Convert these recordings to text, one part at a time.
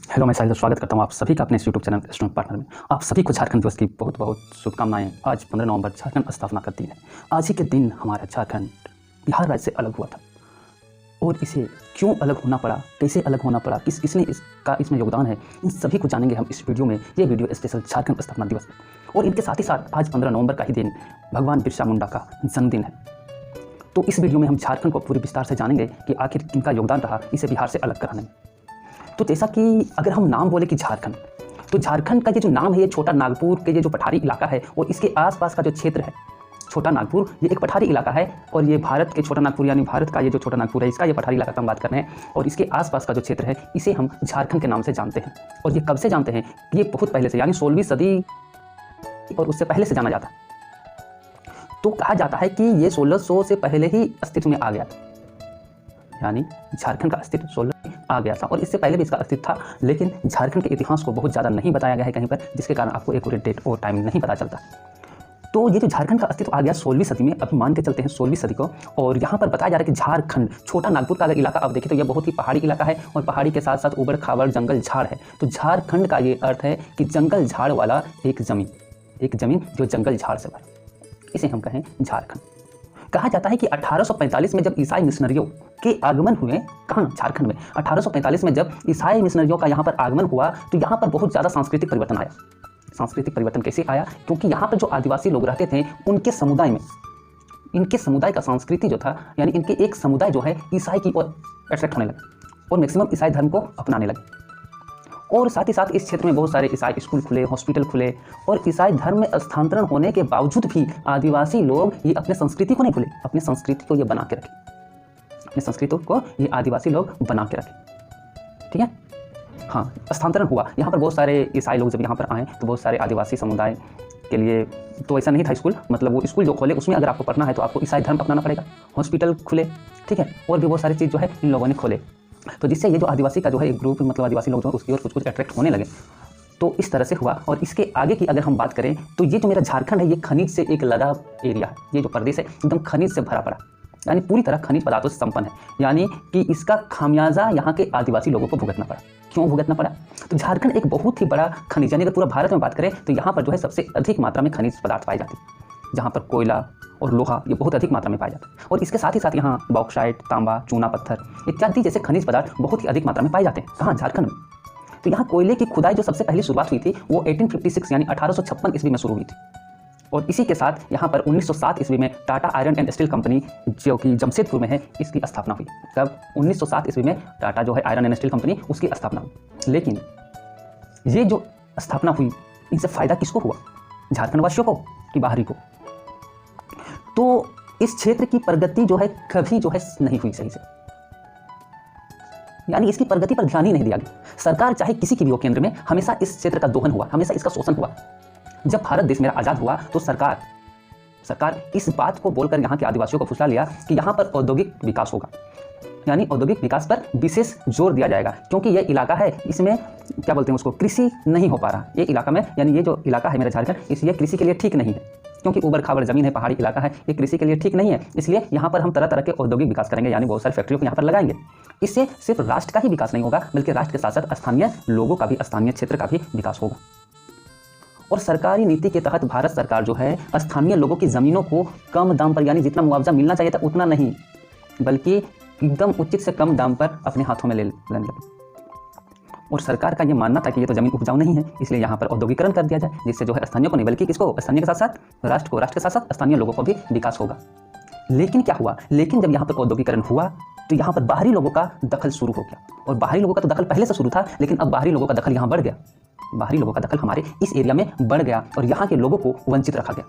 Hello, मैं साहिल स्वागत करता हूं आप सभी का अपने इस यूट्यूब चैनल स्टूडेंट पार्टनर में। आप सभी को झारखंड दिवस की बहुत बहुत शुभकामनाएं। आज 15 नवंबर झारखंड स्थापना का दिन है। आज ही के दिन हमारा झारखंड बिहार राज्य से अलग हुआ था और इसे क्यों अलग होना पड़ा, कैसे अलग होना पड़ा, किसने इसका इसमें योगदान है, इन सभी को जानेंगे हम इस वीडियो में। ये वीडियो स्पेशल झारखंड स्थापना दिवस है और इनके साथ ही साथ आज 15 नवंबर का ही दिन भगवान बिरसा मुंडा का जन्मदिन है। तो इस वीडियो में हम झारखंड को पूरे विस्तार से जानेंगे कि आखिर किनका योगदान रहा इसे बिहार से अलग कराने में। तो जैसा कि अगर हम नाम बोले कि झारखंड, तो झारखंड का ये जो नाम है, ये छोटा नागपुर के ये जो पठारी इलाका है और इसके आसपास का जो क्षेत्र है छोटा नागपुर, ये एक पठारी इलाका है और ये भारत के छोटा नागपुर यानी भारत का ये जो छोटा नागपुर है इसका ये पठारी इलाका का हम बात कर रहे हैं और इसके आसपास का जो क्षेत्र है इसे हम झारखंड के नाम से जानते हैं। और ये कब से जानते हैं? ये बहुत पहले से यानी 16वीं सदी और उससे पहले से जाना जाता। तो कहा जाता है कि ये 1600 से पहले ही अस्तित्व में आ गया था, यानी झारखंड का अस्तित्व 16 आ गया था और इससे पहले भी इसका अस्तित्व था, लेकिन झारखंड के इतिहास को बहुत ज़्यादा नहीं बताया गया है कहीं पर, जिसके कारण आपको एक्यूरेट डेट और टाइम नहीं पता चलता। तो ये जो झारखंड का अस्तित्व आ गया 16वीं सदी में, अभी मान के चलते हैं 16वीं सदी को, और यहाँ पर बताया जा रहा है कि झारखंड छोटा नागपुर का अगर इलाका आप देखें तो यह बहुत ही पहाड़ी इलाका है और पहाड़ी के साथ साथ उबड़ खाबड़ जंगल झाड़ है। तो झारखंड का ये अर्थ है कि जंगल झाड़ वाला एक ज़मीन जो जंगल झाड़ से भरी, इसे हम कहें झारखंड। कहा जाता है कि 1845 में जब ईसाई मिशनरियों के आगमन हुए, कहाँ? झारखंड में। 1845 में जब ईसाई मिशनरियों का यहाँ पर आगमन हुआ तो यहाँ पर बहुत ज़्यादा सांस्कृतिक परिवर्तन आया। सांस्कृतिक परिवर्तन कैसे आया? क्योंकि यहाँ पर जो आदिवासी लोग रहते थे उनके समुदाय में, इनके समुदाय का संस्कृति जो था, यानी इनके एक समुदाय जो है ईसाई की ओर अट्रैक्ट होने लगे और मैक्सिमम ईसाई धर्म को अपनाने लगे। और साथ ही साथ इस क्षेत्र में बहुत सारे ईसाई स्कूल खुले, हॉस्पिटल खुले और ईसाई धर्म में स्थानांतरण होने के बावजूद भी आदिवासी लोग ये अपने संस्कृति को नहीं भूले, अपनी संस्कृति को ये बना के रखे, अपनी संस्कृति को ये आदिवासी लोग बना के रखे। ठीक है, हाँ, स्थानांतरण हुआ। यहाँ पर बहुत सारे ईसाई लोग जब यहाँ पर आए तो बहुत सारे आदिवासी समुदाय के लिए तो ऐसा नहीं था स्कूल, मतलब वो स्कूल जो खोले उसमें अगर आपको पढ़ना है तो आपको ईसाई धर्म अपनाना पड़ेगा। हॉस्पिटल खुले, ठीक है, और भी बहुत सारी चीज़ जो है इन लोगों ने खोले, तो जिससे ये जो आदिवासी का जो है एक ग्रुप, मतलब आदिवासी लोग जो है उसकी ओर कुछ अट्रैक्ट होने लगे। तो इस तरह से हुआ। और इसके आगे की अगर हम बात करें तो ये जो मेरा झारखंड है ये खनिज से एक लदा एरिया है। ये जो प्रदेश है एकदम खनिज से भरा पड़ा, यानी पूरी तरह खनिज पदार्थों से संपन्न है, यानी कि इसका खामियाजा यहाँ के आदिवासी लोगों को भुगतना पड़ा। क्यों भुगतना पड़ा? तो झारखंड एक बहुत ही बड़ा खनिज, यानी अगर पूरा भारत में बात करें तो यहाँ पर जो है सबसे अधिक मात्रा में खनिज पदार्थ पाए जाते हैं, जहाँ पर कोयला और लोहा ये बहुत अधिक मात्रा में पाया जाता है। और इसके साथ ही साथ यहाँ बॉक्साइट, तांबा, चूना पत्थर इत्यादि जैसे खनिज पदार्थ बहुत ही अधिक मात्रा में पाए जाते हैं। कहाँ? झारखंड में। तो यहाँ कोयले की खुदाई जो सबसे पहली शुरुआत हुई थी वो 1856 यानी 1856 ईस्वी में शुरू हुई थी और इसी के साथ यहाँ पर 1907 ईस्वी में Tata iron and steel company जो कि जमशेदपुर में है इसकी स्थापना हुई। तब 1907 ईस्वी में टाटा जो है आयरन एंड स्टील कंपनी उसकी स्थापना हुई। लेकिन ये जो स्थापना हुई इनसे फ़ायदा किसको हुआ? झारखंड वासियों को कि बाहरी को? तो इस क्षेत्र की प्रगति जो है कभी जो है नहीं हुई सही से, यानी इसकी प्रगति पर ध्यान ही नहीं दिया गया। सरकार चाहे किसी की भी हो, केंद्र में हमेशा इस क्षेत्र का दोहन हुआ, हमेशा इसका शोषण हुआ। जब भारत देश मेरा आज़ाद हुआ तो सरकार इस बात को बोलकर यहाँ के आदिवासियों को फुसला लिया कि यहाँ पर औद्योगिक विकास होगा, यानी औद्योगिक विकास पर विशेष जोर दिया जाएगा, क्योंकि यह इलाका है इसमें क्या बोलते हैं उसको, कृषि नहीं हो पा रहा ये इलाका में, यानी ये जो इलाका है मेरा झारखंड इसलिए कृषि के लिए ठीक नहीं है, क्योंकि ऊबड़ खाबड़ जमीन है, पहाड़ी इलाका है, ये कृषि के लिए ठीक नहीं है। इसलिए यहाँ पर हम तरह तरह के औद्योगिक विकास करेंगे, यानी बहुत सारी फैक्ट्रियों को यहाँ पर लगाएंगे। इससे सिर्फ राष्ट्र का ही विकास नहीं होगा बल्कि राष्ट्र के साथ साथ स्थानीय लोगों का भी, स्थानीय क्षेत्र का भी विकास होगा। और सरकारी नीति के तहत भारत सरकार जो है स्थानीय लोगों की ज़मीनों को कम दाम पर, यानी जितना मुआवजा मिलना चाहिए था उतना नहीं बल्कि एकदम उचित से कम दाम पर अपने हाथों में लेने लगी। और सरकार का ये मानना था कि ये तो ज़मीन उपजाऊ नहीं है, इसलिए यहाँ पर औद्योगिकरण कर दिया जाए, जिससे जो है स्थानीय को नहीं बल्कि किसको, स्थानीय के साथ साथ राष्ट्र को, राष्ट्र के साथ साथ स्थानीय लोगों को भी विकास होगा। लेकिन क्या हुआ? लेकिन जब यहाँ पर औद्योगिकरण हुआ तो यहाँ पर बाहरी लोगों का दखल शुरू हो गया। और बाहरी लोगों का तो दखल पहले से शुरू था, लेकिन अब बाहरी लोगों का दखल यहाँ बढ़ गया। बाहरी लोगों का दखल हमारे इस एरिया में बढ़ गया और यहाँ के लोगों को वंचित रखा गया,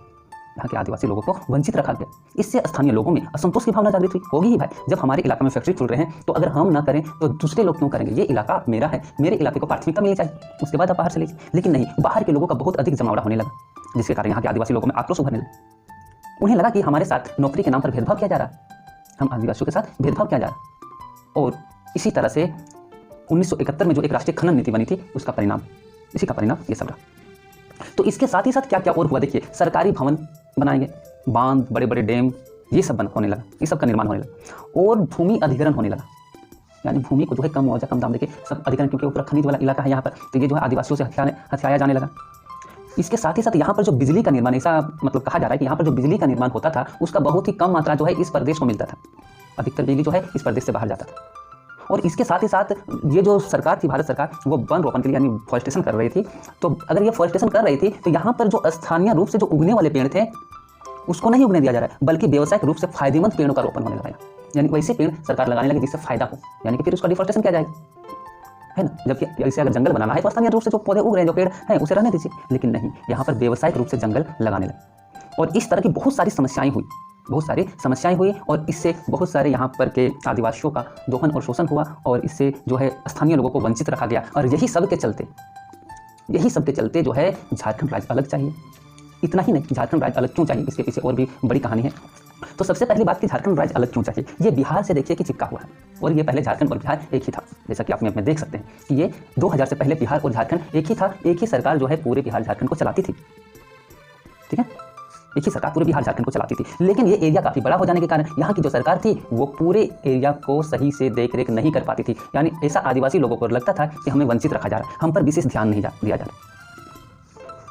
यहाँ के आदिवासी लोगों को वंचित रखा गया। इससे स्थानीय लोगों में असंतोष की भावना जागृत हुई। होगी ही भाई, जब हमारे इलाके में फैक्ट्री खुल रहे हैं तो अगर हम ना करें तो दूसरे लोग क्यों करेंगे? ये इलाका मेरा है, मेरे इलाके को प्राथमिकता मिलनी चाहिए, उसके बाद आप बाहर से लीजिए। लेकिन नहीं, बाहर के लोगों का बहुत अधिक जमावड़ा होने लगा, जिसके कारण यहाँ के आदिवासी लोगों में आक्रोश उभरने लगा। उन्हें लगा कि हमारे साथ नौकरी के नाम पर भेदभाव किया जा रहा है, हम आदिवासियों के साथ भेदभाव किया जा रहा है। और इसी तरह से 1971 में जो एक राष्ट्रीय खनन नीति बनी थी उसका परिणाम, इसी का परिणाम ये सब रहा। तो इसके साथ ही साथ क्या क्या और हुआ देखिए, सरकारी भवन बनाएंगे, बांध, बड़े बड़े डैम, ये सब होने लगा, ये सब का निर्माण होने लगा और भूमि अधिग्रहण होने लगा। यानी भूमि को जो है कम मुआवजा कम दाम देके सब अधिग्रहण, क्योंकि वो पूरा खनिज वाला इलाका है यहाँ पर, तो ये जो है आदिवासियों से हथियाया जाने लगा। इसके साथ ही साथ यहाँ पर जो बिजली का निर्माण, ऐसा मतलब कहा जा रहा है कि यहाँ पर जो बिजली का निर्माण होता था उसका बहुत ही कम मात्रा जो है इस प्रदेश को मिलता था, अधिकतर बिजली जो है इस प्रदेश से बाहर जाता था। और इसके साथ ही साथ ये जो सरकार थी, भारत सरकार, वो वन रोपण के लिए यानी फॉरेस्टेशन कर रही थी। तो अगर ये फॉरेस्टेशन कर रही थी तो यहाँ पर जो स्थानीय रूप से जो उगने वाले पेड़ थे उसको नहीं उगने दिया जा रहा है, बल्कि व्यावसायिक रूप से फायदेमंद पेड़ों का रोपण होने लगा, यानी वैसे पेड़ सरकार लगाने लगी जिससे फायदा हो, यानी कि फिर उसका डिफॉरेस्टेशन किया जाएगा, है ना। जबकि ऐसे अगर जंगल बनाना है तो स्थानीय रूप से जो पौधे उग रहे हैं, जो पेड़ हैं, उसे रहने दीजिए, लेकिन नहीं, यहाँ पर व्यावसायिक रूप से जंगल लगाने लगे। और इस तरह की बहुत सारी समस्याएं हुई और इससे बहुत सारे यहाँ पर के आदिवासियों का दोहन और शोषण हुआ और इससे जो है स्थानीय लोगों को वंचित रखा गया। और यही सब के चलते जो है झारखंड राज्य अलग चाहिए। इतना ही नहीं, झारखंड राज्य अलग क्यों चाहिए, इसके पीछे और भी बड़ी कहानी है। तो सबसे पहली बात कि झारखंड राज्य अलग क्यों चाहिए, ये बिहार से देखिए कि चिपका हुआ है, और ये पहले झारखंड और बिहार एक ही था, जैसा कि आप में देख सकते हैं कि ये 2000 से पहले बिहार और झारखंड एक ही था। एक ही सरकार जो है पूरे बिहार झारखंड को चलाती थी, ठीक है, एक ही सरकार पूरे बिहार झारखंड को चलाती थी। लेकिन ये एरिया काफ़ी बड़ा हो जाने के कारण यहाँ की जो सरकार थी वो पूरे एरिया को सही से देख रेख नहीं कर पाती थी, यानी ऐसा आदिवासी लोगों को लगता था कि हमें वंचित रखा जा रहा है, हम पर विशेष ध्यान नहीं दिया जा रहा।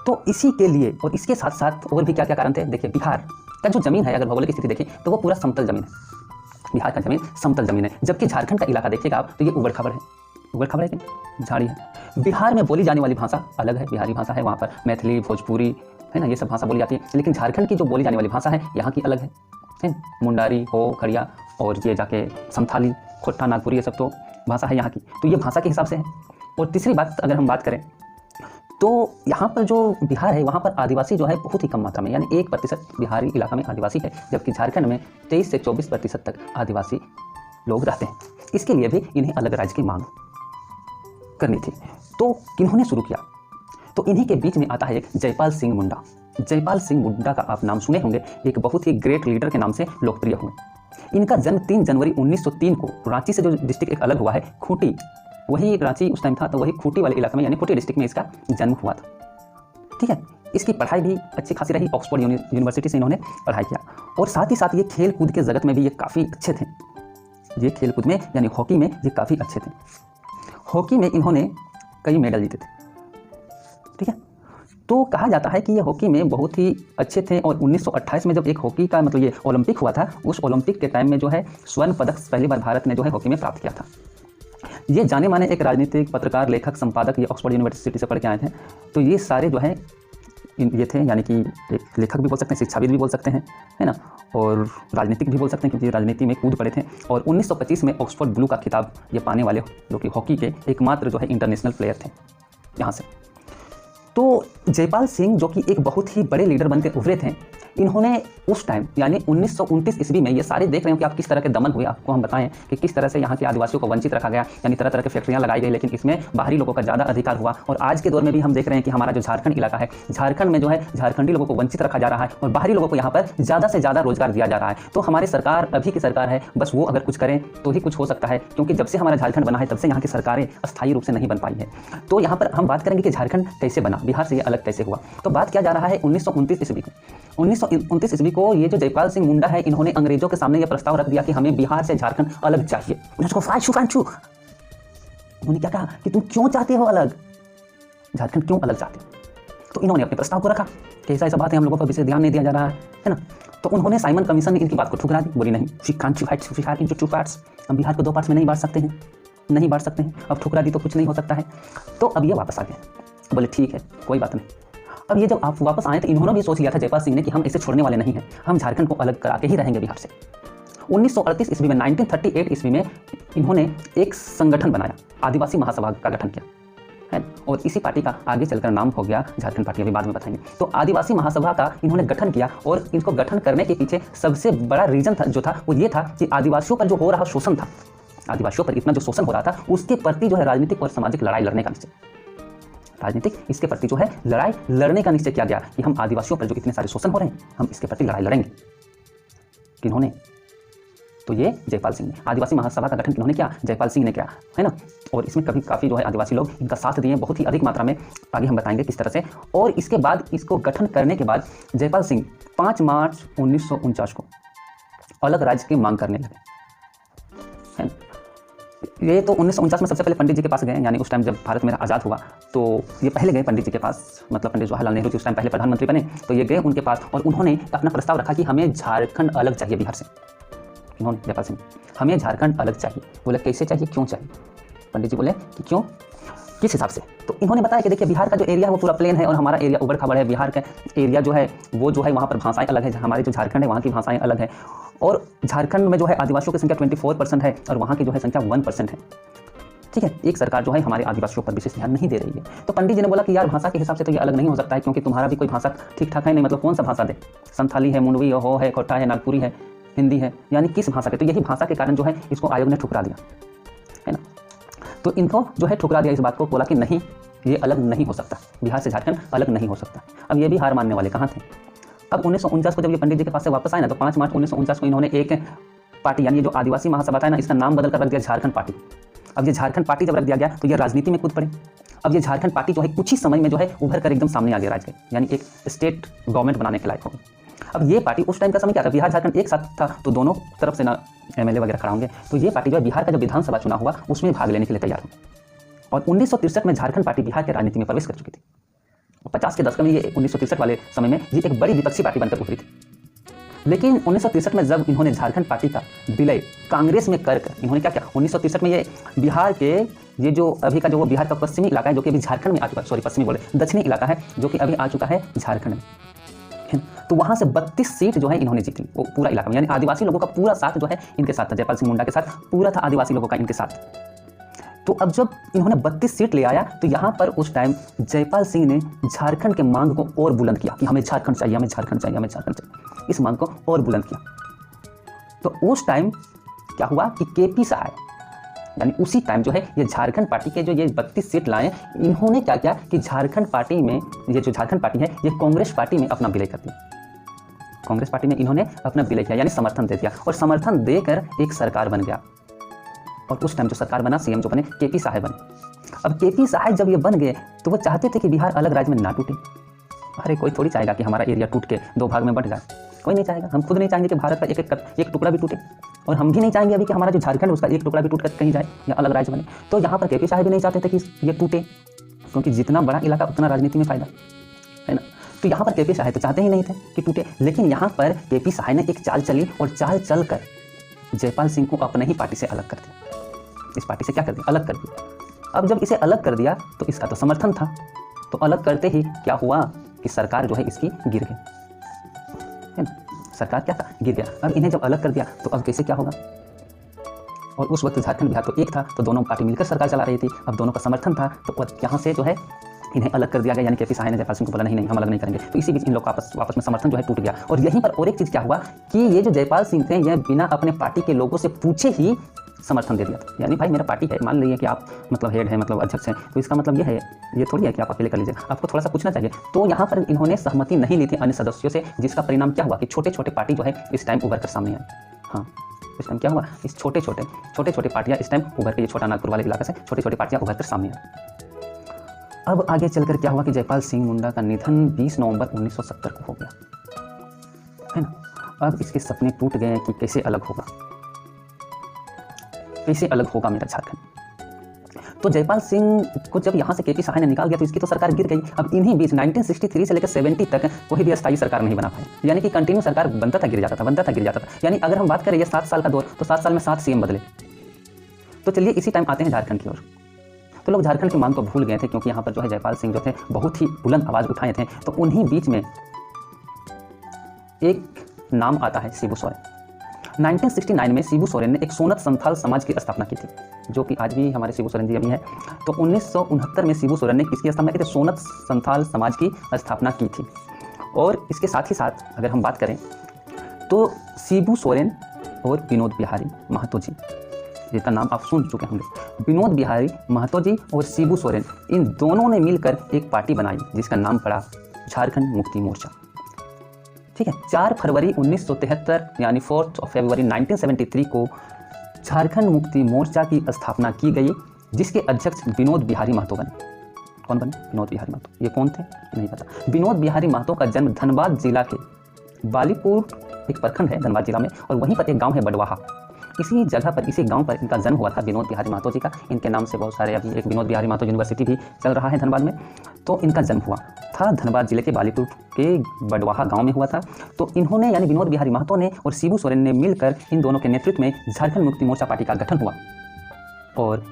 तो इसी के लिए और इसके साथ साथ और भी क्या क्या कारण थे। देखिए, बिहार का जो जमीन है, अगर भौगोलिक स्थिति देखें तो वो पूरा समतल जमीन है, बिहार का जमीन समतल जमीन है, जबकि झारखंड का इलाका देखिएगा आप तो ये उबड़ खाबड़ है कि झाड़ी है। बिहार में बोली जाने वाली भाषा अलग है, बिहारी भाषा है, वहाँ पर मैथिली, भोजपुरी, है ना, ये सब भाषा बोली जाती है। लेकिन झारखंड की जो बोली जाने वाली भाषा है यहाँ की अलग है, मुंडारी, हो, खड़िया और ये जाके संथाली, खोट्टा, नागपुरी, ये सब तो भाषा है यहाँ की, तो ये भाषा के हिसाब से है। और तीसरी बात अगर हम बात करें तो यहाँ पर जो बिहार है वहाँ पर आदिवासी जो है बहुत ही कम मात्रा में, यानी 1% बिहारी इलाका में आदिवासी है, जबकि झारखंड में 23 से 24% तक आदिवासी लोग रहते हैं। इसके लिए भी इन्हें अलग राज्य की मांग करनी थी। तो किन्होंने शुरू किया, तो इन्हीं के बीच में आता है एक जयपाल सिंह मुंडा। जयपाल सिंह मुंडा का आप नाम सुने होंगे, एक बहुत ही ग्रेट लीडर के नाम से लोकप्रिय हुए। इनका जन्म 3 जनवरी 1903 को रांची से जो डिस्ट्रिक्ट एक अलग हुआ है, खूंटी, वही रांची उस टाइम था, तो वही खूंटी वाले इलाके में यानी खूंटी डिस्ट्रिक्ट में इसका जन्म हुआ था, ठीक है। इसकी पढ़ाई भी अच्छी खासी रही, ऑक्सफोर्ड यूनिवर्सिटी से इन्होंने पढ़ाई किया। और साथ ही साथ ये खेल कूद के जगत में भी ये काफ़ी अच्छे थे, ये खेल कूद में यानी हॉकी में ये काफ़ी अच्छे थे। हॉकी में इन्होंने कई मेडल जीते थे, ठीक है। तो कहा जाता है कि ये हॉकी में बहुत ही अच्छे थे। और 1928 में जब एक हॉकी का मतलब ये ओलंपिक हुआ था, उस ओलंपिक के टाइम में जो है स्वर्ण पदक पहली बार भारत ने जो है हॉकी में प्राप्त किया था। ये जाने माने एक राजनीतिक, पत्रकार, लेखक, संपादक, ये ऑक्सफोर्ड यूनिवर्सिटी से पढ़ के आए थे। तो ये सारे जो है ये थे, यानी कि एक लेखक भी बोल सकते हैं, शिक्षाविद भी बोल सकते हैं, है ना, और राजनीतिक भी बोल सकते हैं क्योंकि राजनीति में कूद पड़े थे। और 1925 में ऑक्सफोर्ड ब्लू का खिताब ये पाने वाले जो कि हॉकी के एकमात्र जो है इंटरनेशनल प्लेयर थे यहाँ से। तो जयपाल सिंह जो कि एक बहुत ही बड़े लीडर बनकर उभरे थे, इन्होंने उस टाइम यानी 1929 ईस्वी में, ये सारे देख रहे हो कि आप किस तरह के दमन हुए, आपको हम बताएं कि किस तरह से यहाँ के आदिवासियों को वंचित रखा गया, यानी तरह तरह की फैक्ट्रियाँ लगाई गई, लेकिन इसमें बाहरी लोगों का ज़्यादा अधिकार हुआ। और आज के दौर में भी हम देख रहे हैं कि हमारा जो झारखंड इलाका है, झारखंड में जो है झारखंडी लोगों को वंचित रखा जा रहा है और बाहरी लोगों को यहाँ पर ज़्यादा से ज़्यादा रोजगार दिया जा रहा है। तो हमारी सरकार अभी की सरकार है, बस वो अगर कुछ करें तो ही कुछ हो सकता है, क्योंकि जब से हमारा झारखंड बना है तब से यहाँ की सरकारें अस्थायी रूप से नहीं बन पाई है। तो यहाँ पर हम बात करेंगे कि झारखंड कैसे बना, बिहार से ये अलग कैसे हुआ। तो बात किया जा रहा है 1929 ईस्वी को। 1929 ईस्वी को ये जो जयपाल सिंह मुंडा है, इन्होंने अंग्रेजों के सामने ये प्रस्ताव रख दिया कि हमें बिहार से झारखंड अलग चाहिए। उन्होंने क्या कहा कि तुम क्यों चाहते हो अलग, झारखंड क्यों अलग चाहते हो। तो इन्होंने अपने प्रस्ताव को रखा कि ऐसा बात है, हम लोगों पर विशेष ध्यान नहीं दिया जा रहा है ना। तो उन्होंने साइमन कमीशन ने इनकी बात को ठुकरा दी, बोली नहीं, बिहार इंटू 2 पार्ट्स, हम बिहार को 2 पार्ट्स में नहीं बांट सकते हैं। अब ठुकरा दी तो कुछ नहीं हो सकता है। तो अब ये वापस आ गए, बोले ठीक है कोई बात नहीं। अब ये जब आप वापस आए तो इन्होंने भी सोच लिया था जयपाल सिंह ने कि हम इसे छोड़ने वाले नहीं हैं, हम झारखंड को अलग करा के ही रहेंगे बिहार से। 1938 ईस्वी में 1938 ईस्वी में इन्होंने एक संगठन बनाया, आदिवासी महासभा का गठन किया है, और इसी पार्टी का आगे चलकर नाम हो गया झारखंड पार्टी, अभी बाद में बताएंगे। तो आदिवासी महासभा का इन्होंने गठन किया और इनको गठन करने के पीछे सबसे बड़ा रीजन था वो ये था कि आदिवासियों पर जो हो रहा शोषण था, आदिवासियों पर इतना जो शोषण हो रहा था, उसके प्रति जो है राजनीतिक और सामाजिक लड़ाई लड़ने का निश्चय, इसके प्रति जो है लड़ाई लड़ने का निश्चय किया गया कि हम आदिवासियों पर जो इतने सारे शोषण हो रहे हैं, हम इसके प्रति लड़ाई लड़ेंगे। किन्होंने? तो ये जयपाल सिंह ने। आदिवासी महासभा का गठन किन्होंने किया? जयपाल सिंह ने किया, है ना। और इसमें काफ़ी जो है आदिवासी लोग इनका साथ दिए, बहुत ही अधिक मात्रा में, आगे हम बताएंगे किस तरह से। और इसके बाद इसको गठन करने के बाद जयपाल सिंह 5 मार्च 1949 को अलग राज्य की मांग करने लगे, है ना। ये तो 1949 में सबसे पहले पंडित जी के पास गए, यानी उस टाइम जब भारत मेरा आज़ाद हुआ तो ये पहले गए पंडित जी के पास, मतलब पंडित जवाहरलाल नेहरू जी उस टाइम पहले प्रधानमंत्री बने, तो ये गए उनके पास और उन्होंने अपना प्रस्ताव रखा कि हमें झारखंड अलग चाहिए बिहार से। इन्होंने जयपाल सिंह, हमें झारखंड अलग चाहिए। बोले कैसे चाहिए, क्यों चाहिए? पंडित जी बोले कि क्यों, किस हिसाब से? तो इन्होंने बताया कि देखिए बिहार का जो एरिया है वो पूरा प्लेन है और हमारा एरिया उबड़ खाबड़ है। बिहार का एरिया जो है वो जो है वहाँ पर भाषाएं अलग है, हमारे जो झारखंड है वहाँ की भाषाएं अलग है, और झारखंड में जो है आदिवासियों की संख्या 24% है और वहाँ की जो है संख्या 1% है। ठीक है, एक सरकार जो है हमारे आदिवासियों पर विशेष ध्यान नहीं दे रही है। तो पंडित जी ने बोला कि यार भाषा के हिसाब से तो ये अलग नहीं हो सकता है, क्योंकि तुम्हारा भी कोई भाषा ठीक ठाक है नहीं, मतलब कौन सा भाषा दे? संथाली है, मुंडवी हो है, कोटा है, नागपुरी है, हिंदी है, यानी किस भाषा के? तो यही भाषा के कारण जो है इसको आयोग ने ठुकरा दिया, है ना। तो इनको जो है ठुकरा दिया इस बात को, बोला कि नहीं ये अलग नहीं हो सकता, बिहार से झारखंड अलग नहीं हो सकता। अब ये भी हार मानने वाले कहाँ थे? अब 1949 को जब ये पंडित जी के पास से वापस आए ना, तो 5 मार्च 1949 को इन्होंने एक पार्टी, यानी जो आदिवासी महासभा था ना, इसका नाम बदल कर रख दिया झारखंड पार्टी। अब ये झारखंड पार्टी जब रख दिया गया तो ये राजनीति में कूद पड़े। अब ये झारखंड पार्टी जो है कुछ ही समय में जो है उभर कर एकदम सामने आ गया राज्य, यानी एक स्टेट गवर्नमेंट बनाने के लायक हो गई। अब ये पार्टी उस टाइम का समय क्या था, बिहार झारखंड एक साथ था तो दोनों तरफ से ना एमएलए वगैरह खड़ा होंगे, तो ये पार्टी जो है बिहार का जब विधानसभा चुनाव हुआ उसमें भाग लेने के लिए तैयार हुई। और 1963 में झारखंड पार्टी बिहार के राजनीति में प्रवेश कर चुकी थी। 50 के दशक में ये 1963 वाले समय में ये एक बड़ी विपक्षी पार्टी बनकर उभरी थी। लेकिन 1963 में जब इन्होंने झारखंड पार्टी का विलय कांग्रेस में कर इन्होंने क्या किया, 1963 में ये बिहार के ये जो अभी का जो बिहार का पश्चिमी इलाका है जो कि अभी झारखंड में आ चुका है, सॉरी पश्चिमी बोले, दक्षिणी इलाका है जो कि अभी आ चुका है झारखंड में, तो वहाँ से 32 सीट जो है इन्होंने जीती, वो पूरा इलाका में, यानी आदिवासी लोगों का पूरा साथ जो है इनके साथ था, जयपाल सिंह मुंडा के साथ पूरा था आदिवासी लोगों का इनके साथ। तो अब जब इन्होंने 32 सीट ले आया तो यहाँ पर उस टाइम जयपाल सिंह ने झारखंड के मांग को और बुलंद किया कि हमें झारखंड चाहिए, हमें झारखंड चाहिए, हमें झारखंड चाहिए, इस मांग को और बुलंद किया। तो उस टाइम क्या हुआ कि केपी सहाय, यानी उसी टाइम जो है ये झारखंड पार्टी के जो ये 32 सीट लाए, इन्होंने क्या किया कि झारखंड पार्टी में, ये जो झारखंड पार्टी है ये कांग्रेस पार्टी में अपना विलय कर दिया। कांग्रेस पार्टी में इन्होंने अपना विलय किया, यानी समर्थन दे दिया, और समर्थन देकर एक सरकार बन गया। और उस टाइम जो सरकार बना, सीएम जो बने केपी सहाय बने। अब केपी सहाय जब ये बन गए तो वो चाहते थे कि बिहार अलग राज्य में ना टूटे। अरे कोई थोड़ी चाहेगा कि हमारा एरिया टूट के 2 भाग में बट जाए, कोई नहीं चाहेगा। हम खुद नहीं चाहेंगे कि भारत का एक टुकड़ा भी टूटे, और हम भी नहीं चाहेंगे अभी कि हमारा जो झारखंड उसका एक टुकड़ा भी टूट कर कहीं जाए या अलग राज्य बने। तो यहाँ पर केपी सहाय भी नहीं चाहते थे कि ये टूटे, क्योंकि जितना बड़ा इलाका उतना राजनीति में फायदा, है ना। तो यहाँ पर केपी सहाय तो चाहते ही नहीं थे कि टूटे, लेकिन यहाँ पर केपी सहाय ने एक चाल चली और चाल चल कर जयपाल सिंह को अपने ही पार्टी से अलग कर दिया। इस पार्टी से क्या कर दिया, अलग कर दिया। अब जब इसे अलग कर दिया तो इसका तो समर्थन था, तो अलग करते ही क्या हुआ कि सरकार जो है इसकी गिर गई, है ना। सरकार क्या था, गिर गया। अब इन्हें जब अलग कर दिया तो अब कैसे क्या होगा। और उस वक्त झारखंड बिहार तो एक था, तो दोनों पार्टी मिलकर सरकार चला रही थी, अब दोनों का समर्थन था, तो यहाँ से जो है इन्हें अलग कर दिया गया, यानी केपी सहाय ने जयपाल सिंह को बोला नहीं हम अलग नहीं करेंगे। तो इसी बीच इन लोग का आपस में समर्थन जो है टूट गया। और यहीं पर और एक चीज़ क्या हुआ कि ये जो जयपाल सिंह थे यह बिना अपने पार्टी के लोगों से पूछे ही समर्थन दे दिया था। यानी भाई मेरा पार्टी है, मान लीजिए कि आप मतलब हेड है, मतलब अध्यक्ष हैं, तो इसका मतलब ये थोड़ी है कि आप अकेले कर लीजिए, आपको थोड़ा सा पूछना चाहिए। तो यहाँ पर इन्होंने सहमति नहीं ली थी अन्य सदस्यों से, जिसका परिणाम क्या हुआ कि छोटे छोटे पार्टी जो है इस टाइम उभर कर सामने आए। हाँ, इस टाइम क्या हुआ, इस छोटे छोटे पार्टियाँ इस टाइम उभर के, ये छोटा नागपुर वाले इलाके से छोटी छोटी पार्टियाँ उभर कर सामने आए। अब आगे चलकर क्या हुआ कि जयपाल सिंह मुंडा का निधन 20 नवंबर 1970 को हो गया, है ना। अब इसके सपने टूट गए कि कैसे अलग होगा, कैसे अलग होगा मेरा झारखंड। तो जयपाल सिंह को जब यहाँ से केपी सहाय ने निकाल दिया तो इसकी तो सरकार गिर गई। अब इन्हीं बीच 1963 से लेकर 70 तक कोई भी अस्थायी सरकार नहीं बना पाई, यानी कि कंटिन्यू सरकार बनता था गिर जाता था। यानी अगर हम बात करें ये 7 साल का दौर, तो 7 साल में 7 सीएम बदले। तो चलिए इसी टाइम आते हैं झारखंड की ओर। तो लोग झारखंड की मांग को भूल गए थे, क्योंकि यहाँ पर जो है जयपाल सिंह जो थे बहुत ही बुलंद आवाज़ उठाए थे। तो उन्हीं बीच में एक नाम आता है शिबू सोरेन। 1969 में शिबू सोरेन ने एक सोनत संथाल समाज की स्थापना की थी, जो कि आज भी हमारे शिबू सोरेन जी अभी है। तो 1969 में शिबू सोरेन ने किसकी स्थापना की थी, सोनत संथाल समाज की स्थापना की थी। और इसके साथ ही साथ अगर हम बात करें तो शिबू सोरेन और विनोद बिहारी महतो जी, जिसका नाम आप सुन चुके होंगे, विनोद बिहारी महतो जी और शिबू सोरेन, इन दोनों ने मिलकर एक पार्टी बनाई जिसका नाम पड़ा झारखंड मुक्ति मोर्चा। ठीक है, 4 फरवरी 1973 यानी 4 फरवरी 1973 को झारखंड मुक्ति मोर्चा की स्थापना की गई, जिसके अध्यक्ष विनोद बिहारी महतो बने। कौन बने, विनोद बिहारी महतो। ये कौन थे नहीं पता। विनोद बिहारी महतो का जन्म धनबाद जिला के बालीपुर एक प्रखंड है धनबाद जिला में, और वहीं पर एक गांव है बडवाहा। इसी जगह पर, इसी गांव पर इनका जन्म हुआ था, विनोद बिहारी महतो जी का। इनके नाम से बहुत सारे, अभी एक विनोद बिहारी महतो यूनिवर्सिटी भी चल रहा है धनबाद में। तो इनका जन्म हुआ था धनबाद जिले के बालीपुर के बडवाहा गांव में हुआ था। तो इन्होंने यानी विनोद बिहारी महतो ने और शिबू सोरेन ने मिलकर इन दोनों के नेतृत्व में झारखंड मुक्ति मोर्चा पार्टी का गठन हुआ। और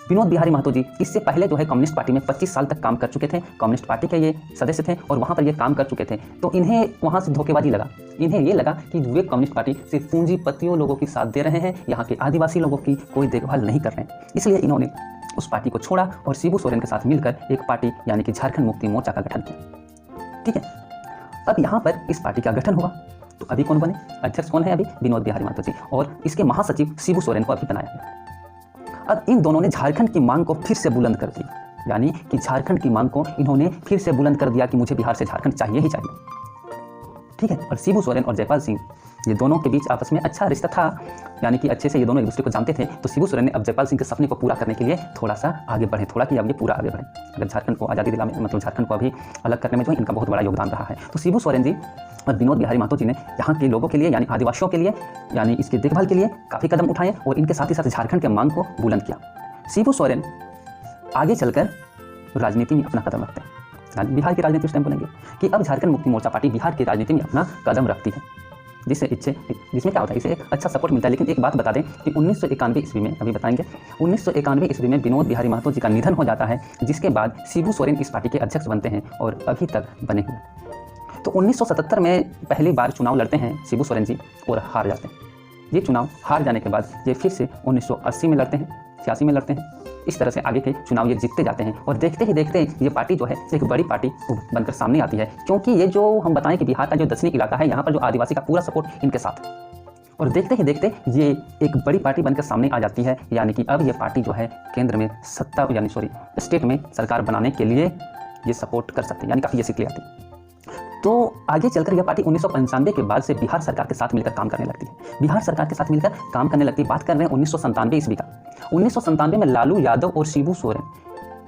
विनोद बिहारी महतो जी इससे पहले जो है कम्युनिस्ट पार्टी में 25 साल तक काम कर चुके थे, कम्युनिस्ट पार्टी के ये सदस्य थे और वहाँ पर ये काम कर चुके थे। तो इन्हें वहाँ से धोखेबाजी लगा, इन्हें ये लगा कि वे कम्युनिस्ट पार्टी सिर्फ पूंजीपतियों लोगों की साथ दे रहे हैं, यहाँ के आदिवासी लोगों की कोई देखभाल नहीं कर रहे हैं। इसलिए इन्होंने उस पार्टी को छोड़ा और शिबू सोरेन के साथ मिलकर एक पार्टी यानी कि झारखंड मुक्ति मोर्चा का गठन किया। ठीक है, अब यहाँ पर इस पार्टी का गठन हुआ तो अभी कौन बने, अध्यक्ष कौन है अभी, विनोद बिहारी महतो जी, और इसके महासचिव शिबू सोरेन को अभी बनाया गया। अब इन दोनों ने झारखंड की मांग को फिर से बुलंद कर दी, यानी कि झारखंड की मांग को इन्होंने फिर से बुलंद कर दिया कि मुझे बिहार से झारखंड चाहिए ही चाहिए। ठीक है, और शिबू सोरेन और जयपाल सिंह ये दोनों के बीच आपस में अच्छा रिश्ता था, यानी कि अच्छे से ये दोनों एक दूसरे को जानते थे। तो शिबू सोरेन ने अब जयपाल सिंह के सपने को पूरा करने के लिए थोड़ा सा आगे बढ़े, थोड़ा कि अब ये पूरा आगे बढ़े, अगर झारखंड को आज़ादी दिलाने, मतलब झारखंड को अभी अलग करने में जो इनका बहुत बड़ा योगदान रहा है। तो शिबू सोरेन जी और विनोद बिहारी महतो जी ने यहाँ के लोगों के लिए, यानी आदिवासियों के लिए, यानी इसकी देखभाल के लिए काफ़ी कदम उठाए और इनके साथ ही साथ झारखंड के मांग को बुलंद किया। शिबू सोरेन आगे चलकर राजनीति में अपना कदम रखते हैं, यानी बिहार की राजनीति उस टाइम बोलेंगे कि अब झारखंड मुक्ति मोर्चा पार्टी बिहार की राजनीति में अपना कदम रखती है, जिसमें क्या होता है, इसे एक अच्छा सपोर्ट मिलता है। लेकिन एक बात बता दें कि 1991 ईस्वी में, अभी बताएंगे, 1991 ईस्वी में विनोद बिहारी महतो जी का निधन हो जाता है, जिसके बाद शिबू सोरेन इस पार्टी के अध्यक्ष बनते हैं और अभी तक बने हुए। तो 1977 में पहली बार चुनाव लड़ते हैं शिबू सोरेन जी और हार जाते हैं। ये चुनाव हार जाने के बाद ये फिर से 1980 में लड़ते हैं, 86 में लड़ते हैं। इस तरह से आगे के चुनाव ये जीतते जाते हैं और देखते ही देखते ये पार्टी जो है एक बड़ी पार्टी बनकर सामने आती है, क्योंकि ये जो हम बताएं कि बिहार का जो दक्षिणी इलाका है, यहाँ पर जो आदिवासी का पूरा सपोर्ट इनके साथ है। और देखते ही देखते ये एक बड़ी पार्टी बनकर सामने आ जाती है, यानी कि अब ये पार्टी जो है केंद्र में स्टेट में सरकार बनाने के लिए ये सपोर्ट कर सकती है, यानी काफ़ी ये सीट ले आती है। तो आगे चलकर यह पार्टी 1995 के बाद से बिहार सरकार के साथ मिलकर काम करने लगती है, बिहार सरकार के साथ मिलकर काम करने लगती है। बात कर रहे हैं 1997 ईस्वी का। 1997 में लालू यादव और शिबू सोरेन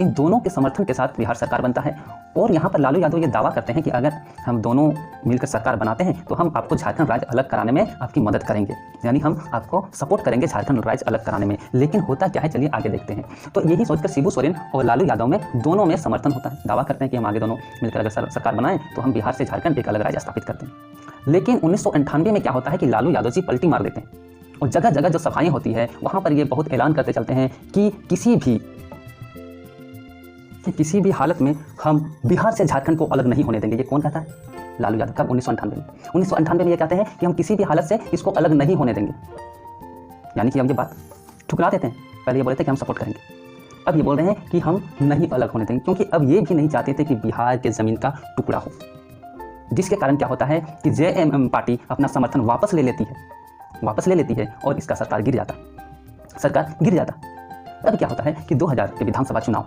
इन दोनों के समर्थन के साथ बिहार सरकार बनता है। और यहाँ पर लालू यादव ये दावा करते हैं कि अगर हम दोनों मिलकर सरकार बनाते हैं तो हम आपको झारखंड राज्य अलग कराने में आपकी मदद करेंगे, यानी हम आपको सपोर्ट करेंगे झारखंड राज्य अलग कराने में। लेकिन होता क्या है, चलिए आगे देखते हैं। तो यही सोचकर शिबू सोरेन और लालू यादव में दोनों में समर्थन होता है, दावा करते हैं कि हम आगे दोनों मिलकर अगर सरकार बनाएं तो हम बिहार से झारखंड एक अलग राज्य स्थापित करते हैं। लेकिन 1998 में क्या होता है कि लालू यादव जी पलटी मार देते हैं और जगह जगह जो सभाएं होती है वहाँ पर ये बहुत ऐलान करते चलते हैं कि किसी भी हालत में हम बिहार से झारखंड को अलग नहीं होने देंगे। ये कौन कहता है? लालू यादव। कब? 1998 में। 1998 में ये कहते हैं कि हम किसी भी हालत से इसको अलग नहीं होने देंगे, यानी कि अब ये बात ठुकरा देते हैं। पहले ये बोले थे कि हम सपोर्ट करेंगे, अब ये बोल रहे हैं कि हम नहीं अलग होने देंगे, क्योंकि अब ये भी नहीं चाहते थे कि बिहार के ज़मीन का टुकड़ा हो, जिसके कारण क्या होता है कि जेएमएम पार्टी अपना समर्थन वापस ले लेती है और इसका सरकार गिर जाता। अब क्या होता है कि 2000 के विधानसभा चुनाव